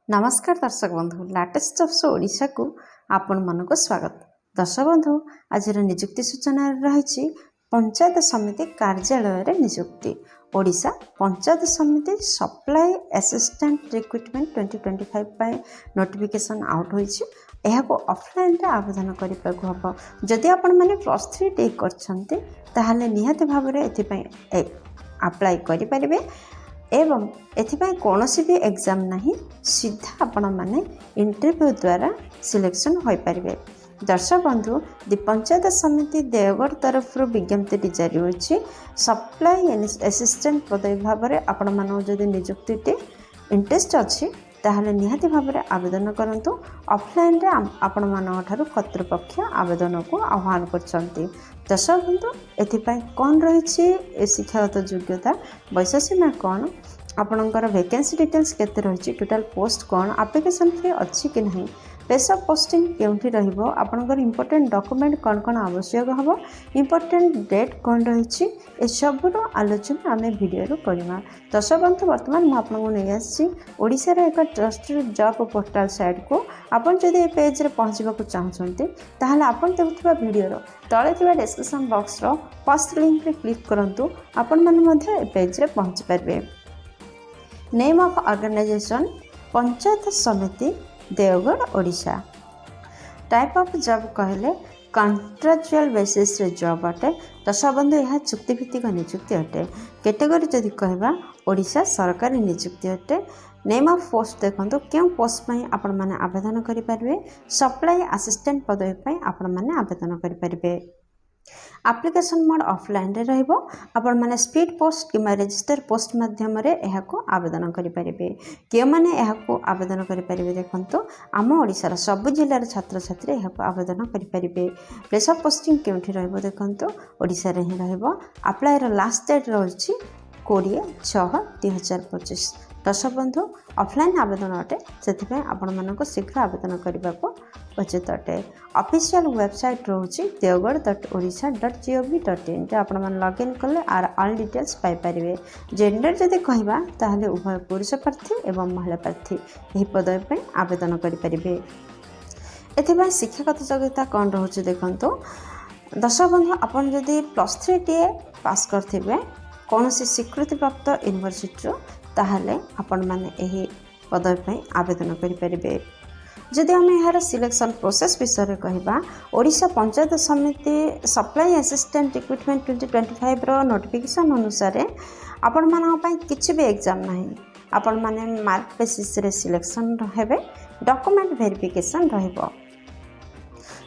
नमस्कार दर्शक बंधु लाटेस्ट जब्स ओडिशा को आपण मानक स्वागत। दर्शक बंधु आज निजुक्ति सूचना रही पंचायत समिति कार्यालय रे निजुक्ति ओडिशा पंचायत समिति सप्लाई असिस्टेंट रिक्रुटमेंट 2025 पाई नोटिफिकेशन आउट होइछि। एहाको ऑफलाइन रे आवेदन करिपा को हबो। जदि आपण माने +3 टेक करछन्ते ताहाले निहाते भाबरे एथि पई अप्लाई करि परिबे एवं एथिपाई कौनसी भी एग्जाम नहीं, सीधा आपण माने इंटरव्यू द्वारा सिलेक्शन हो पारे। दर्शक बंधु दि पंचायत समिति देवगढ़ तरफ विज्ञप्ति जारी होछि। सप्लाई असिस्टेंट पदवी भाव में आपण मान जदि निजुक्ति इंटरेस्ट अच्छी ताहले निहाती भाव में आवेदन करंतु। ऑफलाइन रे आपण मानठारु कर्तृपक्ष आवेदन को आह्वान करछन्ति। दर्शक बंधु एथिपाई कौन रही शिक्षागत योग्यता वैशसीमा कौन आपणकर वैकेंसी डिटेल्स केते रही टोटाल पोस्ट कौन एप्लिकेशन फी अच्छी कि नहीं प्लेस ऑफ पोस्टिंग केउठी रहिबो आपणकर इंपोर्टेंट डॉक्यूमेंट कौन कौन आवश्यक हबो इंपोर्टेंट डेट कौन रही ए सबुर आलोचना आम भिडियो करवा। दर्शक बंधु बर्तमान मुझे आपको नहीं आसी ओडिशा रे एक ट्रस्टेड जॉब पोर्टल साइट को आपन जदि ए पेज रे पहुंचबा को चाहछन्ते ताहले आपन देखुवा वीडियो तळे थिबा description box row first link रे क्लिक करंतु आपन मन मध्ये ए पेज रे पहुंच पारबे। Name of organisation panchayat Samiti Deogarh Odisha. Type of job कहले कॉन्ट्रैक्चुअल बेसिस रे जॉब अटे। दर्शक बंधु यह चुक्तिभित्तिक नियुक्ति अटे। कैटेगरी जदि कहबा ओडिशा सरकारी नियुक्ति अटे। नेम ऑफ पोस्ट देखो क्यों पोस्ट पर आपण माने आवेदन करि पारबे। सप्लाई असिस्टेंट पदवी पर आपण माने आवेदन करि पारबे। एप्लिकेशन मोड ऑफलाइन रे रहइबो। आपण माने speed post keema register post माध्यम रे एहाको आवेदन करि पारिबे। के माने एहाको आवेदन करि पारिबे देखंतो आम ओडिसा रा सब जिल्ला रे छात्र छात्री एहाको आवेदन करि पारिबे। प्लेस ऑफ पोस्टिंग केउठी रहइबो देखंतो ओडिसा रे ही रहइबो। अप्लाई रो लास्ट डेट रहछि 20/6/2025। दर्शक बंधु ऑफलाइन आवेदन अटे से आपण मानक शीघ्र आवेदन करने को उचित अटे। ऑफिशियल वेबसाइट रोचे deogarh.odisha.gov.in आपण मान लॉगिन कले आर ऑल डिटेल्स पाई परिवे। जेंडर जदि कहबा ताहले उभय पुरुष प्रार्थी एवं महिला प्रार्थी एही पदवी पे आवेदन करि परिवे। एथिबा शिक्षागत योग्यता कौन रोचे देखंतो। दर्शक बंधु आपण जदि +3 टीए पास करथिबे कौन सी स्वीकृति प्राप्त यूनिवर्सिटी ताहले आपण माने एही पदवी पे आवेदन करि परिबे। जदि आम यार सिलेक्शन प्रोसेस विषय में कहबा ओडिशा पंचायत समिति सप्लाई असिस्टेंट रिक्रुटमेंट 2025 रो नोटिफिकेशन अनुसार आपण मानक पई किछि भी एग्जाम नहीं। आपण माने मार्क बेसिस रे सिलेक्शन हेबे। डॉक्यूमेंट वेरिफिकेशन रहइबो।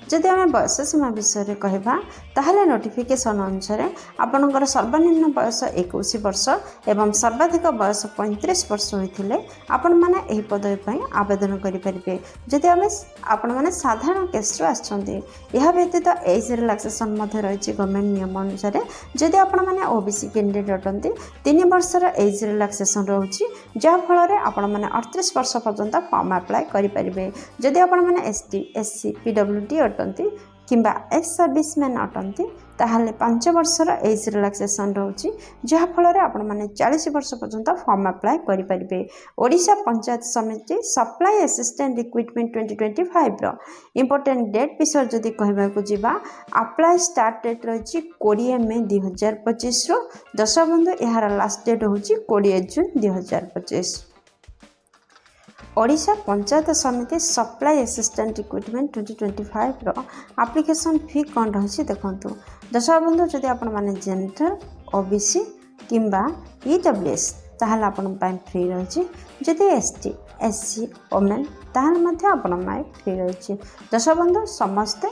जदि आम बयस सीमा विषय में कहबा ताहले नोटिफिकेशन अनुसार आपणकर सर्वनिम्न बयस 21 वर्ष एवं सर्वाधिक बयस 35 वर्ष होइथिले आपण माने एही पदवी पई आवेदन करि परिबे। जदि आम आपण माने साधारण केस रो आछन्ते यह व्यतीत एज रिलैक्सेशन मध्ये रहिछि गवर्नमेंट नियम अनुसार। जदि आपण माने ओबीसी कैंडिडेट अटन्ते 3 वर्ष रो एज रिलैक्सेशन रहउछि जा फल रे आपण माने 38 वर्ष पर्यंत फॉर्म अप्लाई करि परिबे। जदि आपण माने एसटी एससी पीडब्ल्यूडी किंबा एक्स सर्विसमैन अटंती ताहले 5 वर्षर एज रिलैक्सेशन रोची जहाँ फल आपण माने 40 वर्ष पर्यंत फॉर्म अप्लाई करि परिबे। ओडिशा पंचायत समिति सप्लाई असिस्टेंट रिक्रुटमेंट 2025 रो इंपोर्टेंट डेट विषय जदि कहबा को जिबा अप्लाई स्टार्ट डेट रही 20 मई 2025 रो। दर्शक बंधु यार लास्ट डेट होची 20 जून 2025। ओडिशा पंचायत समिति सप्लाई असिस्टेंट रिक्रुटमेंट 2025 रो एप्लिकेशन फी कौन रही देखंतु। दर्शक बंधु जदि आपण माने जनरल ओबीसी किंबा ईडब्ल्यूएस ताहले आपण पई फ्री रही। जदि एसटी एससी ओमेन ताहले मध्ये आपण माय फ्री रही। दर्शक बंधु समस्त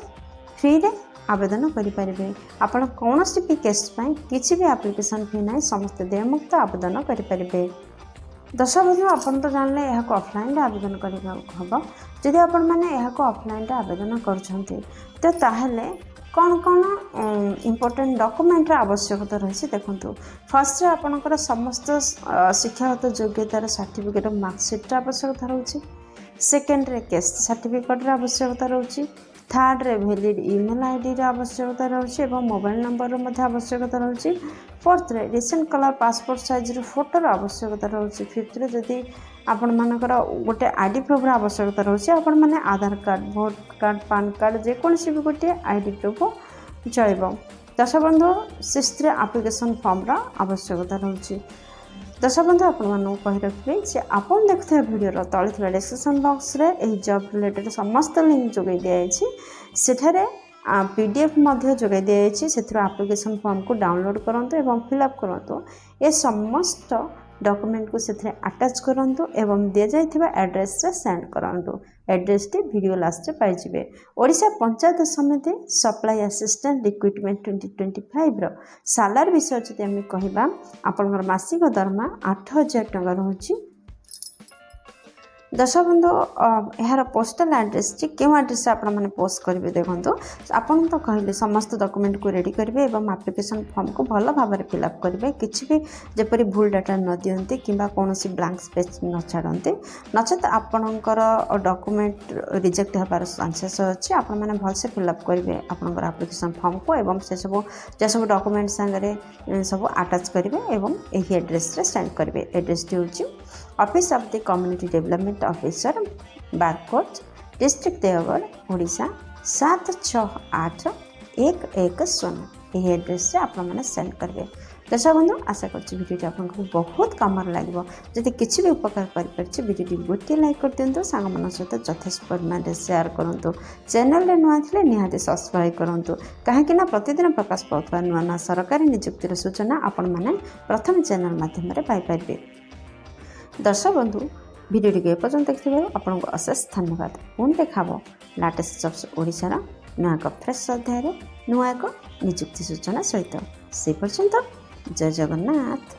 फ्री रे आवेदन करि परिबे। आपण कोनोसी भी केस पई किछि भी एप्लिकेशन फी नै समस्त देयमुक्त आवेदन करि परिबे। दर्शक बंधु आपन तो जानले यहाँ ऑफलाइन आवेदन करबा हम। जदि आपण माने यहाँ ऑफलाइन आवेदन करछन्ते तो ताहले कौन कौन इंपोर्टेंट डॉक्यूमेंट आवश्यकता रही देखंतु। फर्स्ट आपणकर समस्त शिक्षागत योग्यतार सर्टिफिकेट मार्कशीट आवश्यकता रही। सेकेंड रे केस्ट सर्टिफिकेट आवश्यकता रही। थर्ड रे वैलिड ईमेल आईडी आवश्यकता रही और मोबाइल नंबर आवश्यकता रही। फोर्थ रे recent colour passport size Fotor आवश्यकता रही। फिफ्थ रे जदि आपण मानकर गोटे आईडी प्रूफ आवश्यकता रोचे आपण माने आधार कार्ड भोट कार्ड पान कार्ड जेकोसी भी गोटे आईडी प्रूफ चलो। दर्शक बंधु शेष आप्लिकेसन फॉर्म आवश्यकता रोचे। दर्शक बंधु आपको कही रखिए जे आपन देखुवा वीडियो तले डिस्क्रिप्शन बॉक्स रे एही जॉब रिलेटेड समस्त लिंक जोगाई दिखाई सेठारे पीडीएफ जोगाई दिखाई से आप्लिकेसन फॉर्म को डाउनलोड करंतु एवं फिलअप करंतु। ये समस्त डॉक्यूमेंट को से अटैच करंतु एवं दि जाइथिबा एड्रेस रे सेंड करंतु। एड्रेस टी वीडियो लास्ट रे पाइजिबे। ओडिशा पंचायत समिति सप्लाई असिस्टेंट रिक्रुटमेंट 2025 रो सालार विषय जदि हम कहिबा आपनकर मासिक दरमा 8000 टका रहउची। दर्शक बंधु यार पोस्टल एड्रेस क्यों एड्रेस आपने पोस्ट करेंगे देखो आपन तो कहले समस्त डॉक्यूमेंट को रेडी करेंगे एवं एप्लिकेशन फॉर्म को भल भाव में फिलअप करेंगे किसी भी जपरी भूल डाटा न दिखती कि कौन ब्लांक स्पेस न छाड़ती नचेत आपणकर डॉक्यूमेंट रिजेक्ट होबार चांसेस अच्छे। आपण मैंने भलसे फिलअप करेंगे आपणकर एप्लिकेशन फॉर्म को एवं से सब डॉक्यूमेंट सांगे सब अटैच करेंगे एवं यही एड्रेस रे सेंड करेंगे। एड्रेस टी हूँ office of the community development officer Barkot district Deogarh Odisha 768110 यही एड्रेस से आप सेंड करेंगे। दर्शक बंधु आशा करछि वीडियो आपको बहुत कम लगे। जदि किसी भी उपकार करें वीडियो गोटे लाइक कर दिंतु सांग सहित यथेष्ट परिमाण में शेयर करूँ। चैनल रे नुआ थे निहाती सब्सक्राइब करूँ कहीं प्रतिदिन प्रकाश पाउथवा नुआ नुआ सरकारी नियुक्तिर सूचना आपण मैंने प्रथम चैनल माध्यम पाइपर। दर्शक बंधु वीडियो टी एपर्यंत देखिए आपको अशेष धन्यवाद। पुणी देखा लाटेस्ट जॉब्स ओडिशार नुआ एक फ्रेश अध्याय नुआ एक नियुक्ति सूचना सहित से पर्यंत जय जगन्नाथ।